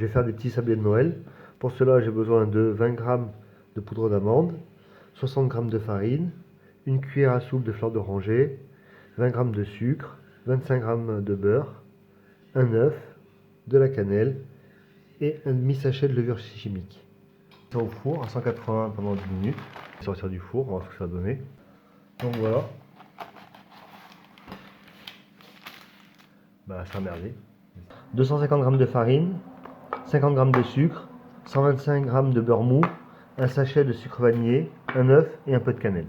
Je vais faire des petits sablés de Noël. Pour cela, j'ai besoin de 20 g de poudre d'amande, 60 g de farine, une cuillère à soupe de fleur d'oranger, 20 g de sucre, 25 g de beurre, un œuf, de la cannelle et un demi-sachet de levure chimique. Ça au four à 180 pendant 10 minutes. Sortir du four, on va voir ce que ça va donner. Donc voilà. Bah, c'est emmerdé. 250 g de farine, 50 g de sucre, 125 g de beurre mou, un sachet de sucre vanillé, un œuf et un peu de cannelle.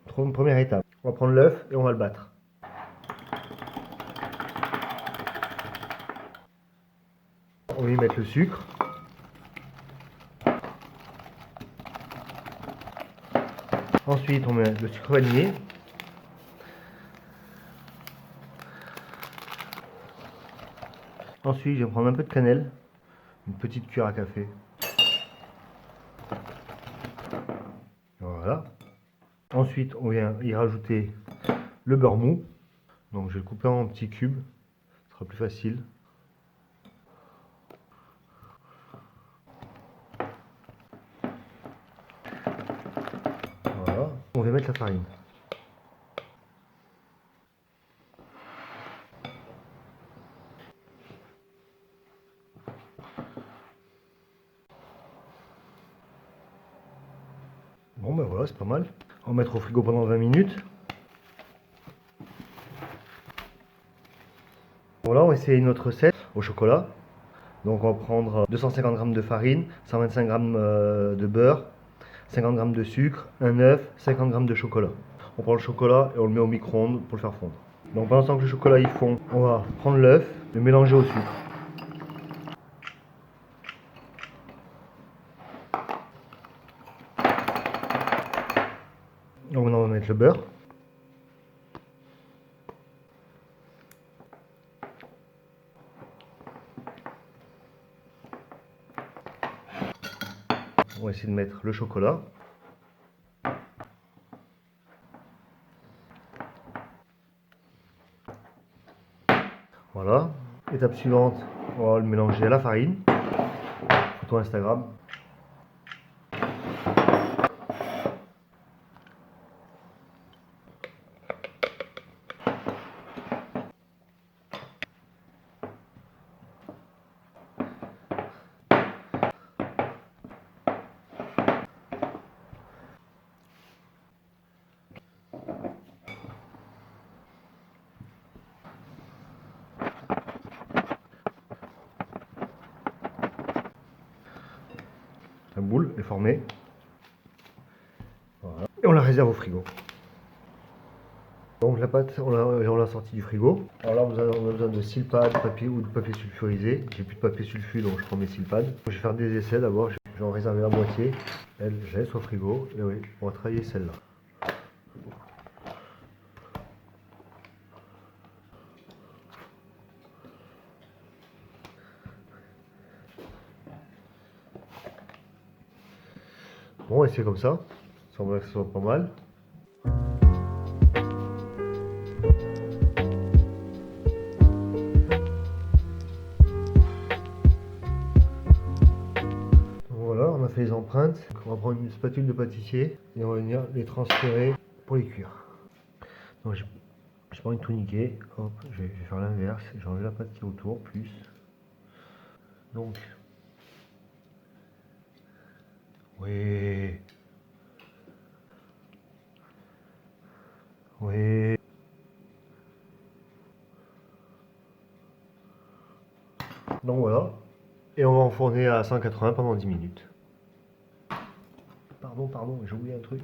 Première étape, on va prendre l'œuf et on va le battre. On va y mettre le sucre. Ensuite, on met le sucre vanillé. Ensuite, je vais prendre un peu de cannelle, une petite cuillère à café. Voilà. Ensuite, on vient y rajouter le beurre mou. Donc, je vais le couper en petits cubes, ce sera plus facile. Voilà. On va mettre la farine. Bon ben voilà, c'est pas mal. On va mettre au frigo pendant 20 minutes. Voilà, on va essayer une autre recette au chocolat. Donc on va prendre 250 g de farine, 125 g de beurre, 50 g de sucre, un œuf, 50 g de chocolat. On prend le chocolat et on le met au micro-ondes pour le faire fondre. Donc pendant ce temps que le chocolat il fond, on va prendre l'œuf, le mélanger au sucre. Donc maintenant on va mettre le beurre. On va essayer de mettre le chocolat. Voilà. Étape suivante, on va le mélanger à la farine. Photo Instagram. La boule est formée. Voilà. Et on la réserve au frigo. Donc la pâte, on l'a sortie du frigo. Alors là, on a besoin de silpad, papier ou de papier sulfurisé. J'ai plus de papier sulfu, donc je prends mes silpads. Je vais faire des essais d'abord. J'en réserve la moitié. Elle, je laisse au frigo. Et oui, on va travailler celle-là. Bon, et c'est comme ça. Ça semble que ce soit pas mal. Voilà, on a fait les empreintes. Donc on va prendre une spatule de pâtissier et on va venir les transférer pour les cuire. Donc j'ai pas envie de tout niquer. Hop, je vais faire l'inverse. J'enlève la pâte qui est autour, plus. Donc, oui. Oui. Donc voilà. Et on va enfourner à 180 pendant 10 minutes. Pardon, j'ai oublié un truc.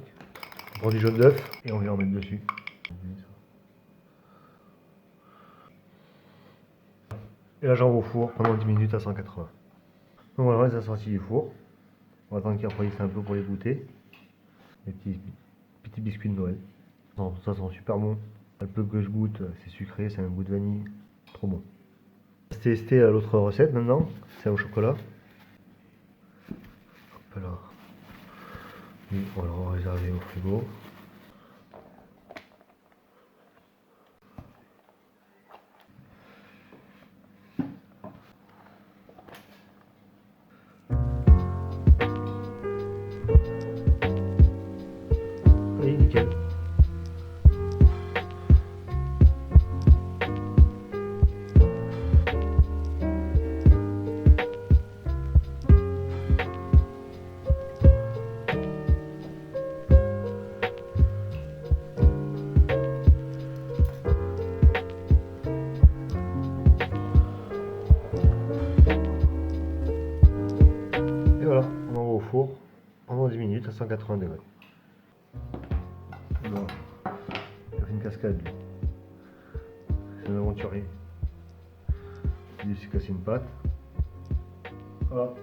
On prend du jaune d'œuf et on vient en mettre dessus. Et là j'envoie au four pendant 10 minutes à 180. Donc voilà, ça sorti du four. On va attendre qu'il refroidisse un peu pour les goûter. Les petits biscuits de Noël. Non, ça sent super bon. Le peu que je goûte, c'est sucré, c'est un goût de vanille. Trop bon. On va tester l'autre recette maintenant. C'est au chocolat. Hop là. Et on va le réserver au frigo. 180 degrés. Bon, il a fait une cascade lui. C'est un aventurier. Il s'est cassé une patte. Voilà.